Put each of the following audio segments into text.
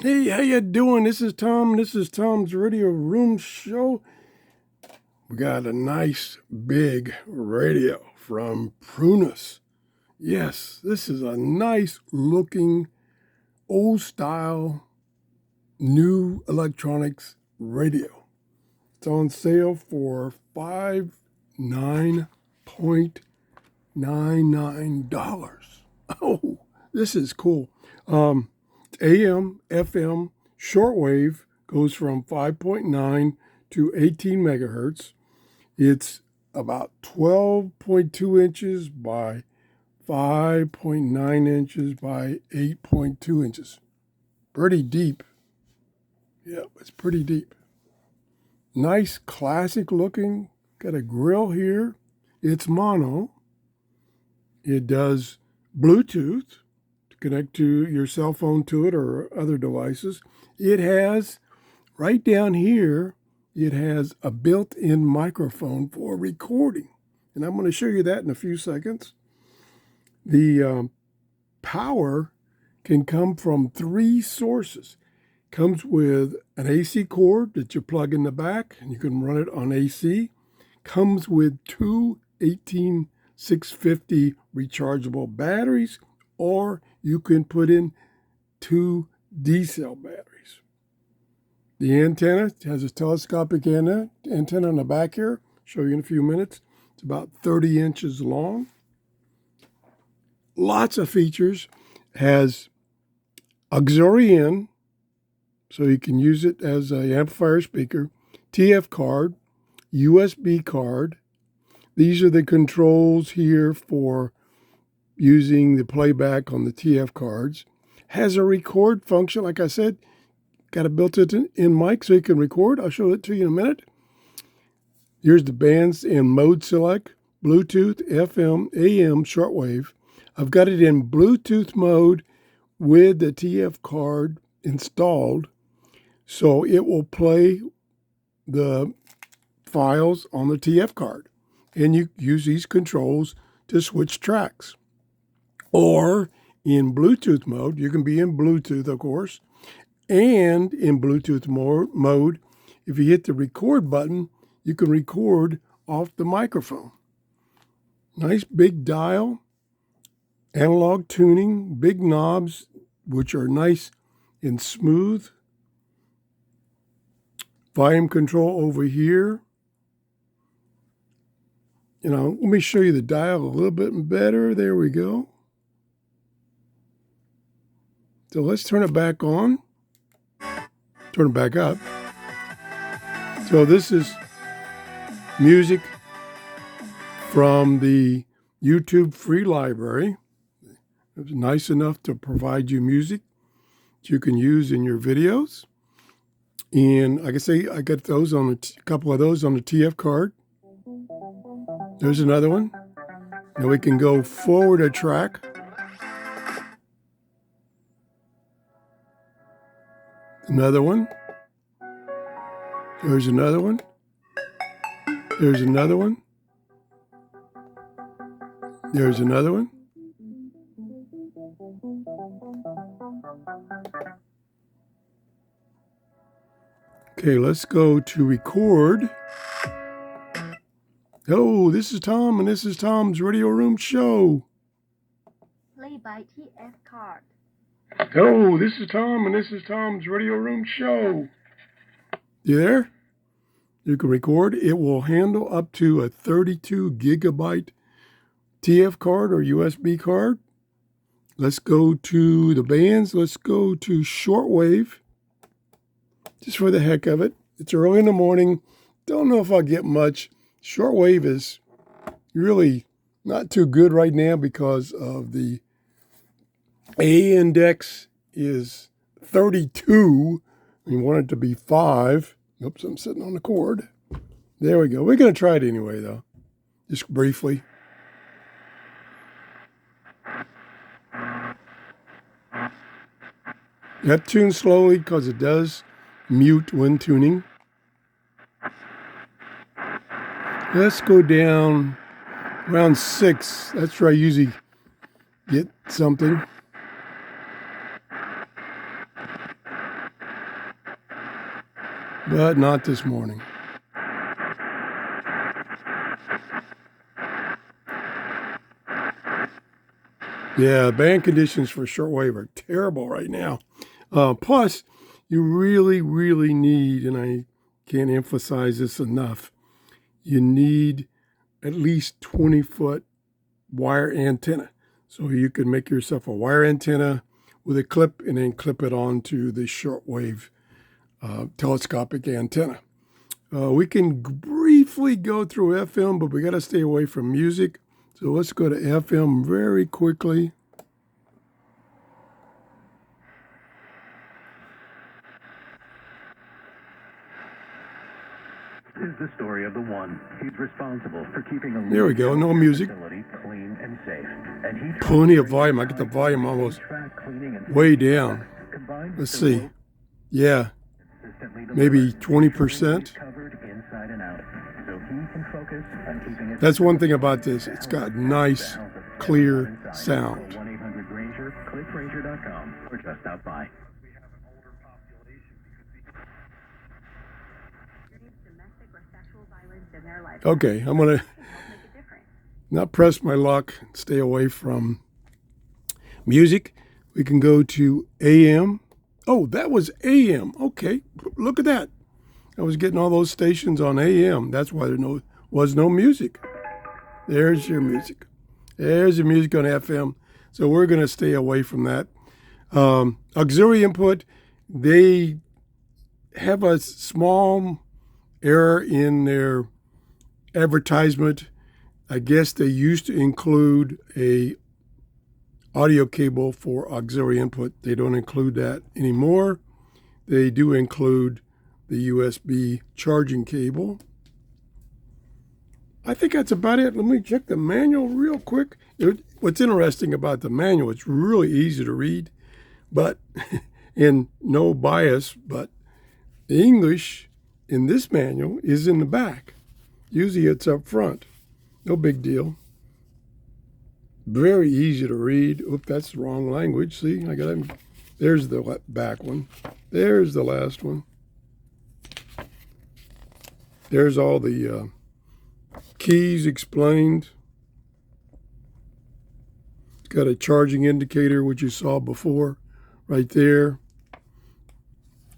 Hey, how you doing? This is Tom. This is Tom's Radio Room Show. We got a nice big radio from PRUNUS. Yes, this is a nice looking, old style, new electronics radio. It's on sale for $59.99. Oh, this is cool. AM, FM, shortwave goes from 5.9 to 18 megahertz. It's about 12.2 inches by 5.9 inches by 8.2 inches. Pretty deep. Yeah, it's pretty deep. Nice classic looking. Got a grill here. It's mono. It does Bluetooth. Connect to your cell phone to it or other devices. It has, right down here, it has a built-in microphone for recording. And I'm going to show you that in a few seconds. The power can come from 3 sources. Comes with an AC cord that you plug in the back, and you can run it on AC. Comes with 2 18650 rechargeable batteries, or you can put in 2 D-cell batteries. The antenna has a telescopic antenna on the back here. Show you in a few minutes. It's about 30 inches long. Lots of features. Has auxiliary in, so you can use it as an amplifier speaker. TF card, USB card. These are the controls here for using the playback on the TF cards. Has a record function, like I said. Got a built-in mic so you can record. I'll show it to you in a minute. Here's the bands in mode select, Bluetooth, FM, AM, shortwave. I've got it in Bluetooth mode with the TF card installed, so it will play the files on the TF card. And you use these controls to switch tracks. Or in Bluetooth mode, you can be in Bluetooth, of course, and in Bluetooth mode, if you hit the record button, you can record off the microphone. Nice big dial, analog tuning, big knobs, which are nice and smooth. Volume control over here. Let me show you the dial a little bit better. There we go. So let's turn it back on, turn it back up. So this is music from the YouTube free library. It's nice enough to provide you music that you can use in your videos. And like I say, I got those on a couple of those on the TF card. There's another one. Now we can go forward a track. Another one. There's another one. There's another one. There's another one. Okay, let's go to record. Hello, this is Tom, and this is Tom's Radio Room Show. Play by TF card. Hello, this is Tom, and this is Tom's Radio Room Show. You there? You can record. It will handle up to a 32 gigabyte TF card or USB card. Let's go to the bands. Let's go to shortwave, just for the heck of it. It's early in the morning. Don't know if I'll get much. Shortwave is really not too good right now because of the A index is 32. We want it to be 5. Oops, I'm sitting on the cord. There we go. We're going to try it anyway, though, just briefly. You have to tune slowly because it does mute when tuning. Let's go down around 6. That's where I usually get something. but not this morning. Yeah, band conditions for shortwave are terrible right now. Plus, you really, really need, and I can't emphasize this enough, you need at least 20-foot wire antenna. So you can make yourself a wire antenna with a clip and then clip it onto the shortwave telescopic antenna. We can briefly go through FM, but we got to stay away from music. So let's go to FM very quickly. This is the story of the one. He's responsible for keeping a There we go, no music. facility clean and safe. And he Plenty of volume. I get the volume almost way down. Let's see. Yeah, maybe 20%. covered inside and out, so he can focus on keeping it. That's one thing about this. It's got nice, clear sound. 1-800-RANGER, click Ranger.com, or just stop by. Domestic or sexual violence in their life. Okay, I'm going to Make a difference. not press my luck, stay away from music. We can go to AM. Oh, that was AM. Okay, look at that. I was getting all those stations on AM. That's why there was no music. There's your music. There's the music on FM. So we're going to stay away from that. Auxiliary input, they have a small error in their advertisement. I guess they used to include a audio cable for auxiliary input. They don't include that anymore. They do include the USB charging cable. I think that's about it. Let me check the manual real quick. What's interesting about the manual, it's really easy to read, but and no bias, but the English in this manual is in the back. Usually it's up front. No big deal. Very easy to read. Oop, that's the wrong language. See, there's the back one. There's the last one. There's all the keys explained. It's got a charging indicator, which you saw before, right there.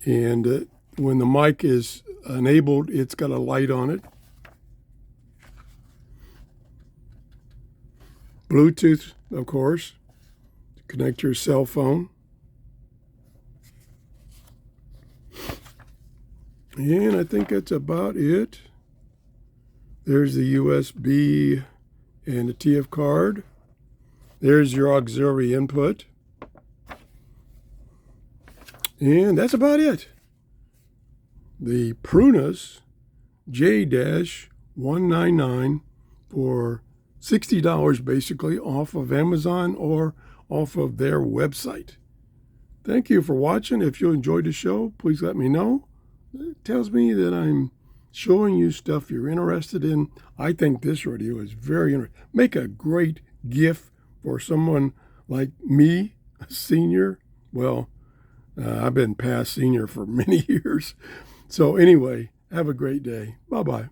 And when the mic is enabled, it's got a light on it. Bluetooth, of course, to connect your cell phone. And I think that's about it. There's the USB and the TF card. There's your auxiliary input. And that's about it. The PRUNUS J-199 for $60 basically off of Amazon or off of their website. Thank you for watching. If you enjoyed the show, please let me know. It tells me that I'm showing you stuff you're interested in. I think this radio is very interesting. Make a great gift for someone like me, a senior. Well, I've been past senior for many years. So anyway, have a great day. Bye-bye.